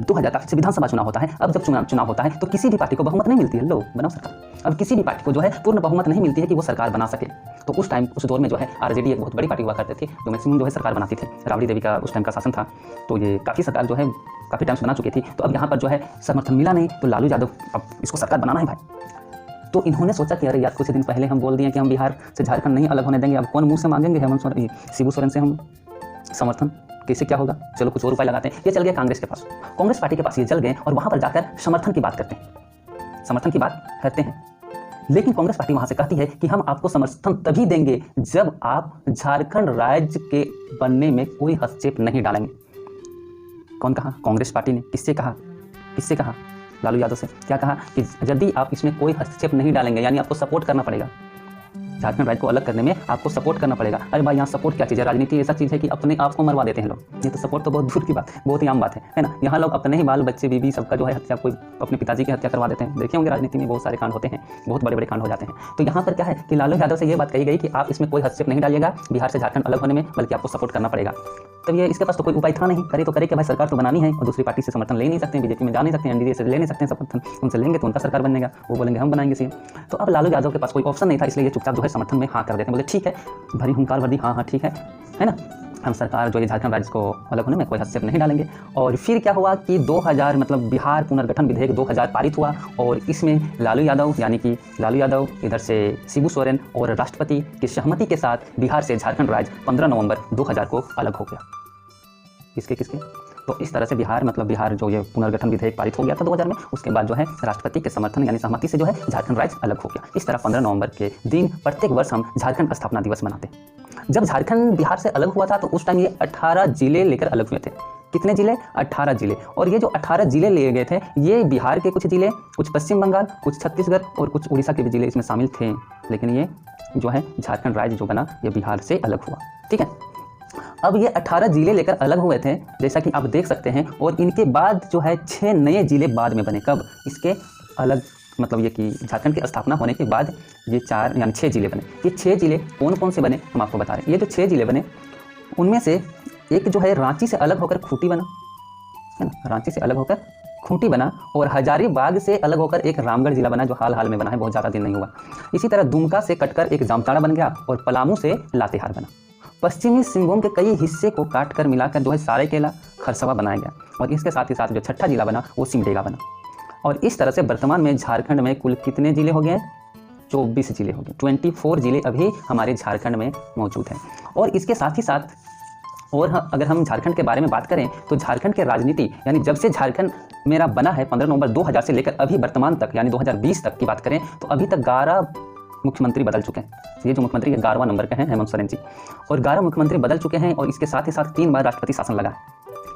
2000 का विधानसभा चुनाव होता है। अब जब चुनाव होता है तो किसी भी पार्टी को बहुमत नहीं मिलती है, लो बनाओ सरकार। अब किसी भी पार्टी को जो है पूर्ण बहुमत नहीं मिलती है कि वो सरकार बना सके। तो उस दौर में जो है आरजेडी एक बहुत बड़ी पार्टी हुआ करते थे, जो मैक्सिमम जो है सरकार बनाती थी। राबड़ी देवी का उस टाइम का शासन था, तो ये काफ़ी सरकार जो है काफ़ी टाइम से बना चुकी थी। तो अब यहाँ पर जो है समर्थन मिला नहीं, तो लालू यादव अब इसको सरकार बनाना है भाई। तो इन्होंने सोचा कि अरे यार कुछ दिन पहले हम बोल दिए कि हम बिहार से झारखंड नहीं अलग होने देंगे, अब कौन मुँह से मांगेंगे शिबू सोरेन से हम समर्थन, कैसे क्या होगा, चलो कुछ और उपाय लगाते हैं। ये चल गए कांग्रेस के पास, कांग्रेस पार्टी के पास ये चल गए और वहाँ पर जाकर समर्थन की बात करते हैं। लेकिन कांग्रेस पार्टी वहाँ से कहती है कि हम आपको समर्थन तभी देंगे जब आप झारखंड राज्य के बनने में कोई हस्तक्षेप नहीं डालेंगे। कौन कहा? कांग्रेस पार्टी ने। किससे कहा? लालू यादव से। क्या कहा कि यदि आप इसमें कोई हस्तक्षेप नहीं डालेंगे, यानी आपको सपोर्ट करना पड़ेगा, झारखंड राज्य को अलग करने में आपको सपोर्ट करना पड़ेगा। अरे भाई यहाँ सपोर्ट क्या चीज़ है? राजनीति ऐसा चीज़ है कि अपने आप को मरवा देते हैं लोग। ये तो सपोर्ट तो बहुत दूर की बात, बहुत ही आम बात है ना। यहाँ लोग अपने ही बाल बच्चे बीवी सबका जो है हत्या, कोई अपने पिताजी की हत्या करवा देते हैं। देखे होंगे राजनीति में बहुत सारे कांड होते हैं, बहुत बड़े बड़े कांड हो जाते हैं। तो यहाँ पर क्या है कि लालू यादव से ये बात कही गई कि आप इसमें कोई हस्तक्षेप नहीं डालिएगा बिहार से झारखंड अलग होने में, बल्कि आपको सपोर्ट करना पड़ेगा। तब ये इसके पास तो कोई उपाय था नहीं, करे कि भाई सरकार तो बनानी है और दूसरी पार्टी से समर्थन ले नहीं सकते हैं, बीजेपी में जा नहीं सकते हैं, एनडीए से ले नहीं सकते हैं समर्थन, उनसे लेंगे तो उनका सरकार बनेगा, वो बोलेंगे हम बनाएंगे सीएम। तो अब लालू यादव के पास कोई ऑप्शन नहीं था, इसलिए ये चुपचाप जो है समर्थन में हाँ कर देते हैं, बोले ठीक है, भरी हुंकार भर दी, हाँ ठीक है ना। हम सरकार जो है झारखंड राज्य को अलग होने में कोई हस्तक्षेप नहीं डालेंगे। और फिर क्या हुआ कि 2000 मतलब बिहार पुनर्गठन विधेयक 2000 पारित हुआ और इसमें लालू यादव यानी कि लालू यादव, इधर से शिबू सोरेन और राष्ट्रपति की सहमति के साथ बिहार से झारखंड राज्य 15 नवंबर 2000 को अलग हो गया। किसके? तो इस तरह से बिहार जो ये पुनर्गठन विधेयक पारित हो गया था 2000 में, उसके बाद जो है राष्ट्रपति के समर्थन यानी सहमति से जो है झारखंड राज्य अलग हो गया। इस तरह 15 नवंबर के दिन प्रत्येक वर्ष हम झारखंड स्थापना दिवस मनाते हैं। जब झारखंड बिहार से अलग हुआ था तो उस टाइम ये 18 जिले लेकर अलग हुए थे। कितने जिले? 18 जिले। और ये जो 18 जिले लिए गए थे ये बिहार के कुछ जिले, कुछ पश्चिम बंगाल, कुछ छत्तीसगढ़ और कुछ उड़ीसा के भी जिले इसमें शामिल थे, लेकिन ये जो है झारखंड राज्य जो बना ये बिहार से अलग हुआ। ठीक है, अब ये 18 जिले लेकर अलग हुए थे जैसा कि आप देख सकते हैं, और इनके बाद जो है 6 नए जिले बाद में बने। कब? इसके अलग ये कि झारखंड की स्थापना होने के बाद ये 4 यानी 6 जिले बने। ये 6 जिले कौन कौन से बने हम आपको बता रहे हैं। ये जो 6 जिले बने उनमें से एक जो है रांची से अलग होकर खूंटी बना, है ना, रांची से अलग होकर खूंटी बना, और हजारीबाग से अलग होकर एक रामगढ़ जिला बना जो हाल में बना है, बहुत ज़्यादा दिन नहीं हुआ। इसी तरह दुमका से कटकर एक जामताड़ा बन गया और पलामू से लातेहार बना। पश्चिमी सिंहभूम के कई हिस्से को काटकर मिलाकर जो है सरायकेला खरसवा बनाया गया, और इसके साथ ही साथ जो छठा जिला बना वो सिमडेगा बना। और इस तरह से वर्तमान में झारखंड में कुल कितने जिले हो गए? 24 जिले हो गए। 24 जिले अभी हमारे झारखंड में मौजूद हैं। और इसके साथ ही साथ अगर हम झारखंड के बारे में बात करें तो झारखंड के राजनीति यानी जब से झारखंड मेरा बना है 15 नवंबर 2000 से लेकर अभी वर्तमान तक यानी 2020 तक की बात करें तो अभी तक 11 मुख्यमंत्री बदल चुके हैं। ये जो मुख्यमंत्री 11वां नंबर के हैं हेमंत सोरेन जी, और 11 मुख्यमंत्री बदल चुके हैं। और इसके साथ ही साथ 3 बार राष्ट्रपति शासन लगा।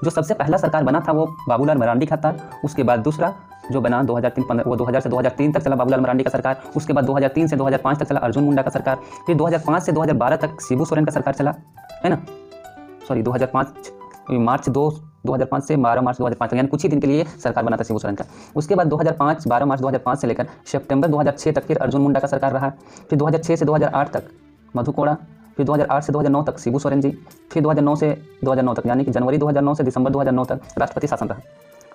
जो सबसे पहला सरकार बना था वो बाबूलाल मरांडी का था। उसके बाद दूसरा जो बना 2003 वो 2000 से 2003 तक चला बाबूलाल मरांडी का सरकार। उसके बाद 2003 से 2005 तक चला अर्जुन मुंडा का सरकार। फिर 2005 से 2012 तक शिबू सोरेन का सरकार चला, है ना, सॉरी 2005 से 12 मार्च 2005 तक यानी कुछ ही दिन के लिए सरकार बना था शिबू सोरेन का। उसके बाद 12 मार्च 2005 से लेकर सितंबर 2006 तक फिर अर्जुन मुंडा का सरकार रहा। फिर 2006 से 2008 तक मधु कोड़ा। फिर 2008 से 2009 तक शिबू सोरेन जी। फिर 2009 से 2009 तक यानी कि जनवरी 2009 से दिसंबर 2009 तक राष्ट्रपति शासन रहा।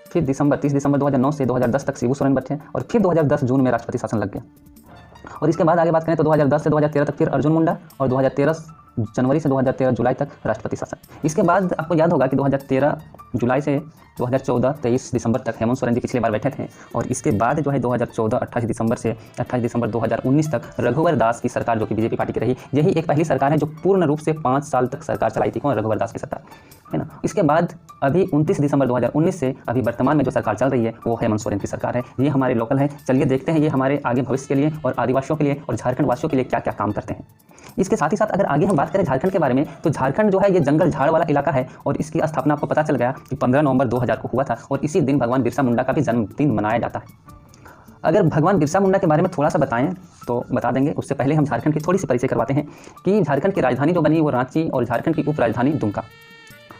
फिर 30 दिसंबर 2009 से 2010 तक शिबू सोरेन बैठे, और फिर 2010 जून में राष्ट्रपति शासन लग गया। और इसके बाद आगे बात करें तो 2010 से 2013 तक फिर अर्जुन मुंडा, और 2013 जनवरी से 2013 जुलाई तक राष्ट्रपति शासन। इसके बाद आपको याद होगा कि 2013 जुलाई से 2014 23 दिसंबर तक हेमंत सोरेन जी पिछली बार बैठे थे। और इसके बाद जो है 2014 28 दिसंबर से 28 दिसंबर 2019 तक रघुवर दास की सरकार जो कि बीजेपी पार्टी की रही, यही एक पहली सरकार है जो पूर्ण रूप से 5 साल तक सरकार चलाई थी। कौन? रघुवर दास की सरकार, है ना। इसके बाद अभी 29 दिसंबर 2019 से अभी वर्तमान में जो सरकार चल रही है वो हेमंत सोरेन की सरकार है। ये हमारे लोकल है। चलिए देखते हैं ये हमारे आगे भविष्य के लिए और आदिवासियों के लिए और झारखंड वासियों के लिए क्या क्या काम करते हैं। इसके साथ ही साथ अगर आगे हम बात करें झारखंड के बारे में तो झारखंड जो है ये जंगल झाड़ वाला इलाका है, और इसकी स्थापना आपको पता चल गया कि 15 नवंबर 2000 को हुआ था, और इसी दिन भगवान बिरसा मुंडा का भी जन्मदिन मनाया जाता है। अगर भगवान बिरसा मुंडा के बारे में थोड़ा सा बताएं तो बता देंगे, उससे पहले हम झारखंड की थोड़ी सी परिचय करवाते हैं कि झारखंड की राजधानी जो बनी वो रांची, और झारखंड की उप राजधानी दुमका।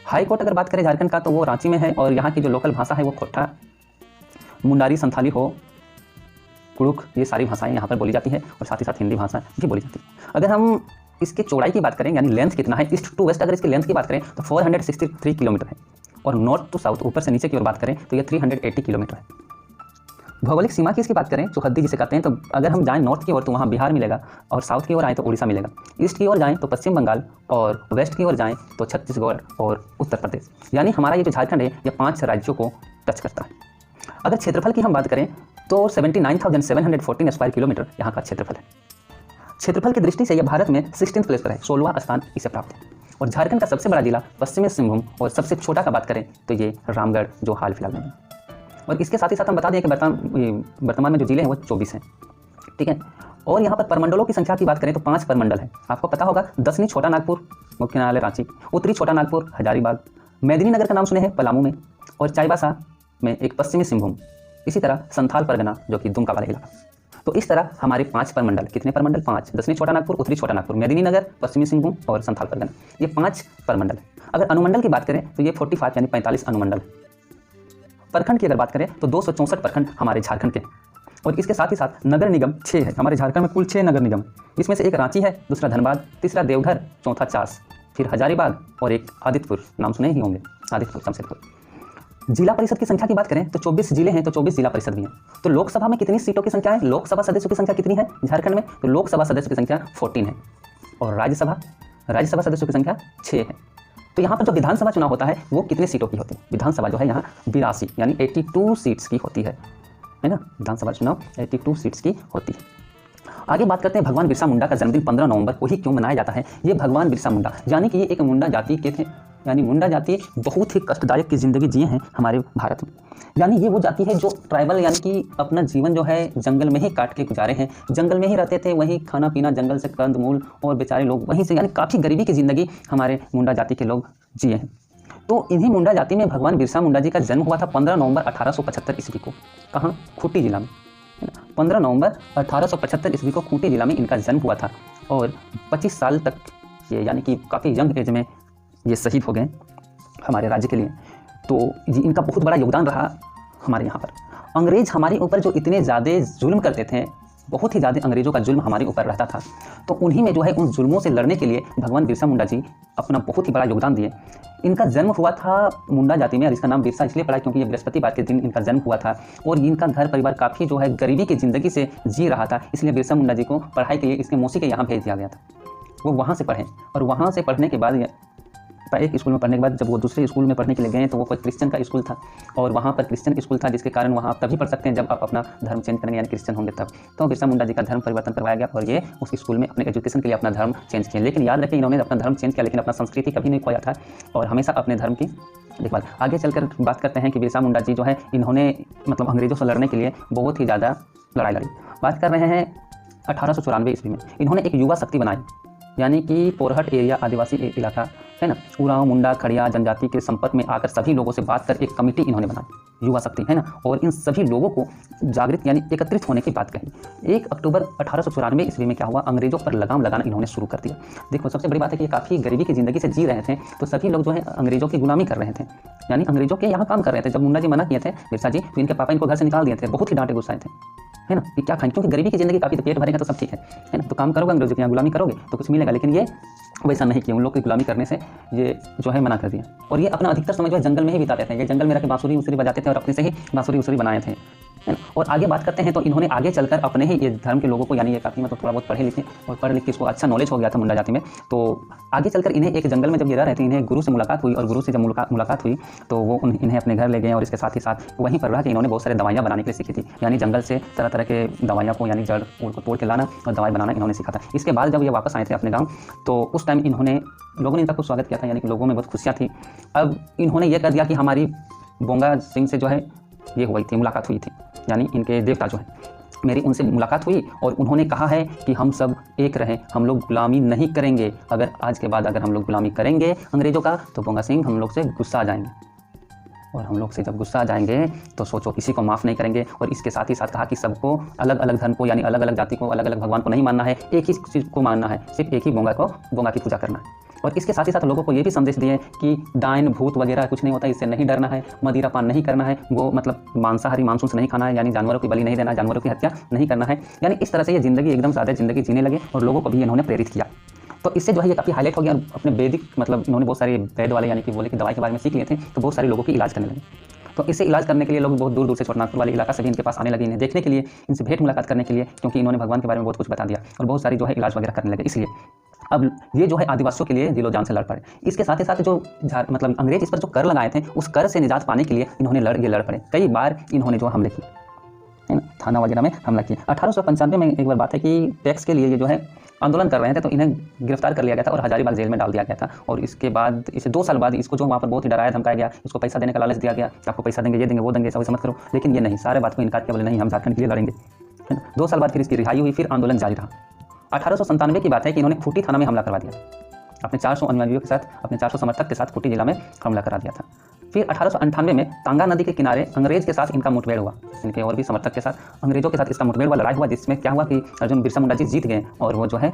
हाई कोर्ट अगर बात करें झारखंड का तो वो रांची में है, और यहाँ की जो लोकल भाषा है वो खोटा, मुंडारी, संथाली हो, कुड़ुक, ये सारी भाषाएं यहाँ पर बोली जाती है, और साथ ही साथ हिंदी भाषा भी बोली जाती है। अगर हम इसकी चौड़ाई की बात करें यानी लेंथ कितना है, ईस्ट टू वेस्ट अगर इसकी लेंथ की बात करें तो 463 किलोमीटर है, और नॉर्थ टू साउथ ऊपर से नीचे की ओर बात करें तो ये 380 किलोमीटर है। भौगोलिक सीमा की इसकी बात करें चौहद्दी जिसे कहते हैं, तो अगर हम जाएं नॉर्थ की ओर तो वहाँ बिहार मिलेगा, और साउथ की ओर आएँ तो उड़ीसा मिलेगा, ईस्ट की ओर जाएँ तो पश्चिम बंगाल, और वेस्ट की ओर जाएँ तो छत्तीसगढ़ और उत्तर प्रदेश। यानी हमारा ये जो झारखंड है ये 5 राज्यों को टच करता है। अगर क्षेत्रफल की हम बात करें तो 79,714 स्क्वायर किलोमीटर यहाँ का क्षेत्रफल है। क्षेत्रफल की दृष्टि से यह भारत में 16th प्लेस पर है, 16वां स्थान इसे प्राप्त है। और झारखंड का सबसे बड़ा जिला पश्चिमी सिंहभूम, और सबसे छोटा का बात करें तो ये रामगढ़ जो हाल फिलहाल में है। और इसके साथ ही साथ हम बता दें कि वर्तमान में जो जिले हैं वो 24 हैं, ठीक है। और यहाँ पर परमंडलों की संख्या की बात करें तो 5 परमंडल है। आपको पता होगा दसवीं छोटा नागपुर मुख्य न्यायालय रांची, उत्तरी छोटा नागपुर हजारीबाग, मेदिनीनगर का नाम सुने हैं पलामू में, और चाईबासा में एक पश्चिमी सिंहभूम, इसी तरह संथाल परगना जो कि दुमका वाला इलाका। तो इस तरह हमारे 5 परमंडल, कितने परमंडल? 5, दसवीं छोटा नागपुर, उत्तरी छोटा नागपुर, मेदिनीनगर, पश्चिमी सिंहभूम और संथाल परगना, ये 5 परमंडल है। अगर अनुमंडल की बात करें तो ये 45 यानी 45 अनुमंडल। प्रखंड की अगर बात करें तो 264 प्रखंड हमारे झारखंड के, और इसके साथ ही साथ नगर निगम 6 है। हमारे झारखंड में कुल 6 नगर निगम, इसमें से एक रांची है, दूसरा धनबाद, तीसरा देवघर, चौथा चास, फिर हजारीबाग और एक आदित्यपुर, नाम सुने ही होंगे, आदित्यपुर जमशेदपुर। जिला परिषद की संख्या की बात करें तो 24 जिले हैं तो 24 जिला परिषद भी हैं। तो लोकसभा में कितनी सीटों की संख्या है? लोकसभा सदस्यों की संख्या कितनी है झारखंड में? तो लोकसभा सदस्यों की संख्या 14 है, और राज्यसभा सदस्यों की संख्या 6 है। तो यहाँ पर जो विधानसभा चुनाव होता है वो कितने सीटों की होती है? विधानसभा जो है यहाँ 82 यानी 82 सीट्स की होती है ना। विधानसभा चुनाव 82 सीट्स की होती है। आगे बात करते हैं भगवान बिरसा मुंडा का जन्मदिन 15 नवंबर को ही क्यों मनाया जाता है। ये भगवान बिरसा मुंडा यानी कि ये एक मुंडा जाति के थे, यानी मुंडा जाति बहुत ही कष्टदायक की ज़िंदगी जिए हैं हमारे भारत में। यानी ये वो जाति है जो ट्राइबल यानी कि अपना जीवन जो है जंगल में ही काट के गुजारे हैं, जंगल में ही रहते थे, वहीं खाना पीना जंगल से कंद मूल और बेचारे लोग वहीं से, यानी काफ़ी गरीबी की ज़िंदगी हमारे मुंडा जाति के लोग जिए हैं। तो इन्हीं मुंडा जाति में भगवान बिरसा मुंडा जी का जन्म हुआ था 15 नवंबर 1875 ईस्वी को। कहाँ? खूंटी जिला में, 15 नवंबर 1875 ईस्वी को खूंटी जिला में इनका जन्म हुआ था। और 25 साल तक ये यानी कि काफ़ी यंग एज में ये शहीद हो गए हमारे राज्य के लिए। तो इनका बहुत बड़ा योगदान रहा हमारे यहाँ पर। अंग्रेज़ हमारे ऊपर जो इतने ज़्यादा जुल्म करते थे, बहुत ही ज़्यादा अंग्रेज़ों का जुल्म हमारे ऊपर रहता था, तो उन्हीं में जो है उन जुल्मों से लड़ने के लिए भगवान बिरसा मुंडा जी अपना बहुत ही बड़ा योगदान दिए। इनका जन्म हुआ था मुंडा जाति में और इसका नाम बिरसा इसलिए पड़ा क्योंकि ये बृहस्पतिवार के दिन इनका जन्म हुआ था और इनका घर परिवार काफ़ी जो है गरीबी की ज़िंदगी से जी रहा था, इसलिए बिरसा मुंडा जी को पढ़ाई के लिए इसके मौसी के यहाँ भेज दिया गया था। वो वहाँ से पढ़े और वहाँ से पढ़ने के बाद एक स्कूल में पढ़ने के बाद जब वो दूसरे स्कूल में पढ़ने के लिए गए तो वो कोई क्रिश्चियन का स्कूल था और वहाँ पर क्रिश्चियन स्कूल था, जिसके कारण वहाँ आप तभी पढ़ सकते हैं जब आप अपना धर्म चेंज करेंगे यानी क्रिश्चियन होंगे तब। तो बिरसा मुंडा जी का धर्म परिवर्तन करवाया गया और ये उस स्कूल में अपने एजुकेशन के लिए अपना धर्म चेंज किया। लेकिन याद रखें, इन्होंने अपना धर्म चेंज किया लेकिन अपना संस्कृति कभी नहीं खोया था और हमेशा अपने धर्म की देखभाल। आगे चलकर बात करते हैं कि बिरसा मुंडा जी जो है इन्होंने मतलब अंग्रेज़ों से लड़ने के लिए बहुत ही ज़्यादा लड़ाई लड़ी। बात कर रहे हैं 1894 ईस्वी में इन्होंने एक युवा शक्ति बनाई, यानी कि पोरहट एरिया आदिवासी इलाका है ना, उरांव मुंडा खड़िया जनजाति के संपर्क में आकर सभी लोगों से बात कर एक कमेटी इन्होंने बनाई, युवा शक्ति है ना, और इन सभी लोगों को जागृत यानी एकत्रित होने की बात कही। 1 अक्टूबर 1894 ईस्वी में क्या हुआ, अंग्रेज़ों पर लगाम लगाना इन्होंने शुरू कर दिया। देखो सबसे बड़ी बात है कि ये काफ़ी गरीबी की ज़िंदगी से जी रहे थे, तो सभी लोग जो है अंग्रेज़ों की गुलामी कर रहे थे, यानी अंग्रेज़ों के यहाँ काम कर रहे थे। जब मुंडा जी मना किए थे बिरसा जी तो इनके पापा इनको घर से निकाल दिए थे, बहुत ही डांटे गुस्साए थे, है ना, कि क्या खाएं, क्योंकि गरीबी की ज़िंदगी काफ़ी, तो पेट भरेगा तो सब ठीक है ना, तो काम करोगे अंग्रेज़ों के यहाँ गुलामी करोगे तो कुछ मिलेगा। लेकिन ये वैसा नहीं किया, उन लोग की गुलामी करने से ये जो है मना कर दिया और ये अपना अधिकतर समय जो है जंगल में ही बिताते थे। ये जंगल में रह के बांसुरी उसूरी बजाते थे और अपने से ही बांसुरी उसूरी बनाए थे, है ना। और आगे बात करते हैं तो इन्होंने आगे चलकर अपने ही ये धर्म के लोगों को, यानी ये काफ़ी मतलब थोड़ा बहुत पढ़े लिखे और पढ़ लिख के इसको अच्छा नॉलेज हो गया था मुंडा जाति में, तो आगे चलकर इन्हें एक जंगल में जब ये रह रहे थे इन्हें गुरु से मुलाकात हुई और गुरु से जब मुलाकात हुई तो वो इन्हें अपने घर ले गए और इसके साथ ही साथ वहीं पर रह के इन्होंने बहुत सारी दवाइयाँ बनाने के लिए सीखी थी, यानी जंगल से तरह तरह के दवाइयाँ को यानी जड़ को तोड़ के लाना और दवाई बनाना इन्होंने सीखा था। इसके बाद जब ये वापस आए थे अपने गाँव तो उस टाइम इन्होंने लोगों ने इनका खूब स्वागत किया था, यानी कि लोगों में बहुत खुशियाँ थी। अब इन्होंने ये कर दिया कि हमारी बोंगा सिंह से जो है ये हुई थी, मुलाकात हुई थी, यानी इनके देवता जो है मेरी उनसे मुलाकात हुई और उन्होंने कहा है कि हम सब एक रहें, हम लोग गुलामी नहीं करेंगे, अगर आज के बाद अगर हम लोग गुलामी करेंगे अंग्रेज़ों का तो बोंगा सिंह हम लोग से गुस्सा आ जाएंगे और हम लोग से जब गुस्सा आ जाएंगे तो सोचो किसी को माफ़ नहीं करेंगे। और इसके साथ ही साथ कहा कि सबको अलग अलग धर्म को यानी अलग अलग जाति को अलग अलग भगवान को नहीं मानना है, एक ही चीज़ को मानना है, सिर्फ एक ही बोंगा की पूजा करना है। और इसके साथ ही साथ लोगों को ये भी संदेश दिए कि डायन भूत वगैरह कुछ नहीं होता, इससे नहीं डरना है, मदिरा पान नहीं करना है, वो मतलब मांसाहारी मांसून से नहीं खाना है, यानी जानवरों की बलि नहीं देना, जानवरों की हत्या नहीं करना है। यानी इस तरह से ये ज़िंदगी एकदम सादा ज़िंदगी जीने लगे और लोगों को भी इन्होंने प्रेरित किया। तो इससे जो है ये काफ़ी हाईलाइट हो गया और अपने वैदिक मतलब इन्होंने बहुत सारे वैद वाले यानी कि बोले कि दवाई के बारे में सीख लिए थे, तो बहुत सारे लोगों की इलाज करने लगे। तो इससे इलाज करने के लिए लोग बहुत दूर दूर से छोटनागपुर वाले इलाका से भी इनके पास आने लगे, इन्हें देखने के लिए, इनसे भेंट मुलाकात करने के लिए, क्योंकि इन्होंने भगवान के बारे में बहुत कुछ बता दिया और बहुत सारी जो है इलाज वगैरह करने लगे। इसलिए अब ये जो है आदिवासियों के लिए दिलो जान से लड़ पड़े। इसके साथ ही साथ जो मतलब अंग्रेज इस पर जो कर लगाए थे उस कर से निजात पाने के लिए इन्होंने लड़ पड़े। कई बार इन्होंने जो हमले किए, है ना, थाना वगैरह में हमला किया। 1895 में एक बार बात है कि टैक्स के लिए ये जो है आंदोलन कर रहे थे तो इन्हें गिरफ्तार कर लिया गया था और हजारीबाग जेल में डाल दिया गया था। और इसके बाद इसे 2 साल बाद इसको जो वहाँ पर बहुत ही डराया धमकाया गया, इसको पैसा देने का लालच दिया गया, आपको पैसा देंगे, ये देंगे, वो देंगे, ऐसा वैसा मत करो। लेकिन ये नहीं, सारे बात को इनकार किया, बोले नहीं हम झारखंड के लिए लड़ेंगे, है ना। 2 साल बाद फिर इसकी रिहाई हुई, फिर आंदोलन जारी रहा। 1897 की बात है कि इन्होंने खूंटी थाना में हमला करवा दिया, अपने 400 अनुयायियों के साथ, अपने 400 समर्थक के साथ खूंटी जिला में हमला करा दिया था। फिर 1898 में तांगा नदी के किनारे अंग्रेज के साथ इनका मुठभेड़ हुआ, इनके और भी समर्थक के साथ अंग्रेजों के साथ इसका मुठभेड़ वाला लड़ाई हुआ, जिसमें क्या हुआ कि अर्जुन बिरसा मुंडा जी जीत गए और वो जो है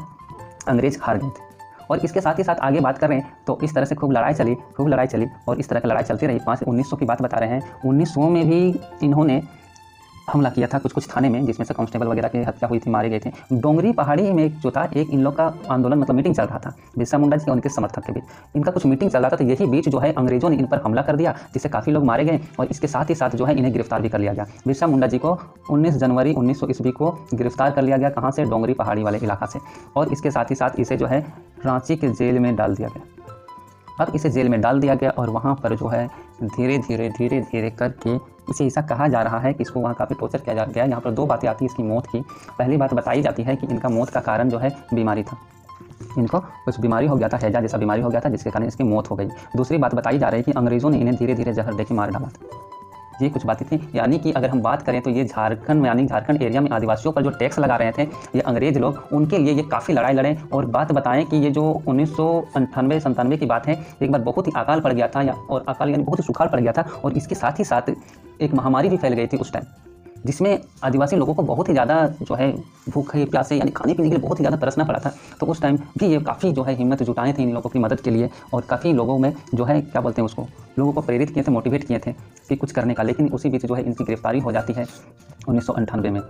अंग्रेज हार गए थे। और इसके साथ ही साथ आगे बात करें तो इस तरह से खूब लड़ाई चली और इस तरह की लड़ाई चलती रही। 1900 की बात बता रहे हैं। 1900 में भी इन्होंने हमला किया था कुछ थाने में, जिसमें से कांस्टेबल वगैरह की हत्या हुई थी, मारे गए थे। डोंगरी पहाड़ी में जो था एक इन लोग का आंदोलन मतलब मीटिंग चल रहा था बिरसा मुंडा जी और उनके समर्थक के बीच, इनका कुछ मीटिंग चल रहा था। तो यही बीच जो है अंग्रेजों ने इन पर हमला कर दिया, जिससे काफ़ी लोग मारे गए और इसके साथ ही साथ जो है इन्हें गिरफ्तार भी कर लिया गया। बिरसा मुंडा जी को 19 जनवरी 1900 ईस्वी को गिरफ्तार कर लिया गया। कहाँ से? डोंगरी पहाड़ी वाले इलाका से। और इसके साथ ही साथ इसे जो है रांची के जेल में डाल दिया गया। अब इसे जेल में डाल दिया गया और वहाँ पर जो है धीरे धीरे करके इसे ऐसा कहा जा रहा है कि इसको वहाँ काफ़ी टॉर्चर किया जा गया। यहाँ पर दो बातें आती हैं इसकी मौत की। पहली बात बताई जाती है कि इनका मौत का कारण जो है बीमारी था, इनको कुछ बीमारी हो गया था, हैजा जैसा बीमारी हो गया था, जिसके कारण इसकी मौत हो गई। दूसरी बात बताई जा रही है कि अंग्रेज़ों ने इन्हें धीरे धीरे जहर देके मार डाला था। ये कुछ बातें थी। यानी कि अगर हम बात करें तो ये झारखंड एरिया में आदिवासियों पर जो टैक्स लगा रहे थे ये अंग्रेज लोग, उनके लिए ये काफ़ी लड़ाई लड़े। और बात बताएं कि ये जो 1998-97 की बात है, एक बार बहुत ही अकाल पड़ गया था, और अकाल यानी बहुत ही सुखाड़ पड़ गया था, और इसके साथ ही साथ एक महामारी भी फैल गई थी उस टाइम, जिसमें आदिवासी लोगों को बहुत ही ज़्यादा जो है भूखे प्यासे यानी खाने पीने के लिए बहुत ही ज़्यादा तरसना पड़ा था। तो उस टाइम भी ये काफ़ी जो है हिम्मत जुटाए थे इन लोगों की मदद के लिए, और काफ़ी लोगों में जो है क्या बोलते हैं उसको, लोगों को प्रेरित किए थे, मोटिवेट किए थे कि कुछ करने का। लेकिन उसी बीच जो है इनकी गिरफ्तारी हो जाती है 1998 में,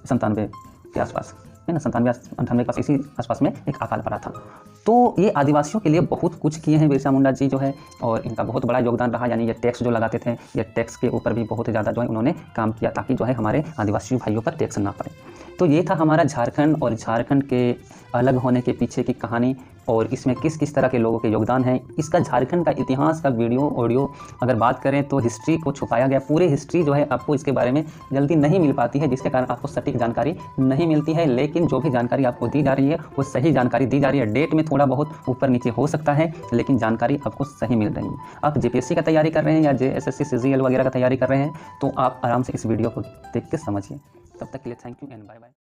97 के आसपास है ना, 97-98 के पास, इसी आसपास में एक अकाल पड़ा था। तो ये आदिवासियों के लिए बहुत कुछ किए हैं बिरसा मुंडा जी जो है, और इनका बहुत बड़ा योगदान रहा। यानी ये टैक्स जो लगाते थे, ये टैक्स के ऊपर भी बहुत ज़्यादा जो है उन्होंने काम किया, ताकि जो है हमारे आदिवासी भाइयों पर टैक्स ना पड़े। तो ये था हमारा झारखंड और झारखंड के अलग होने के पीछे की कहानी, और इसमें किस किस तरह के लोगों के योगदान हैं। इसका झारखंड का इतिहास का वीडियो ऑडियो अगर बात करें तो हिस्ट्री को छुपाया गया, पूरी हिस्ट्री जो है आपको इसके बारे में जल्दी नहीं मिल पाती है, जिसके कारण आपको सटीक जानकारी नहीं मिलती है। लेकिन जो भी जानकारी आपको दी जा रही है वो सही जानकारी दी जा रही है। डेट में थोड़ा बहुत ऊपर नीचे हो सकता है, लेकिन जानकारी आपको सही मिल रही है। आप जेपीएससी का तैयारी कर रहे हैं या JSSC CGL वगैरह का तैयारी कर रहे हैं, तो आप आराम से इस वीडियो को देख के समझिए। तब तक के लिए thank you and bye bye.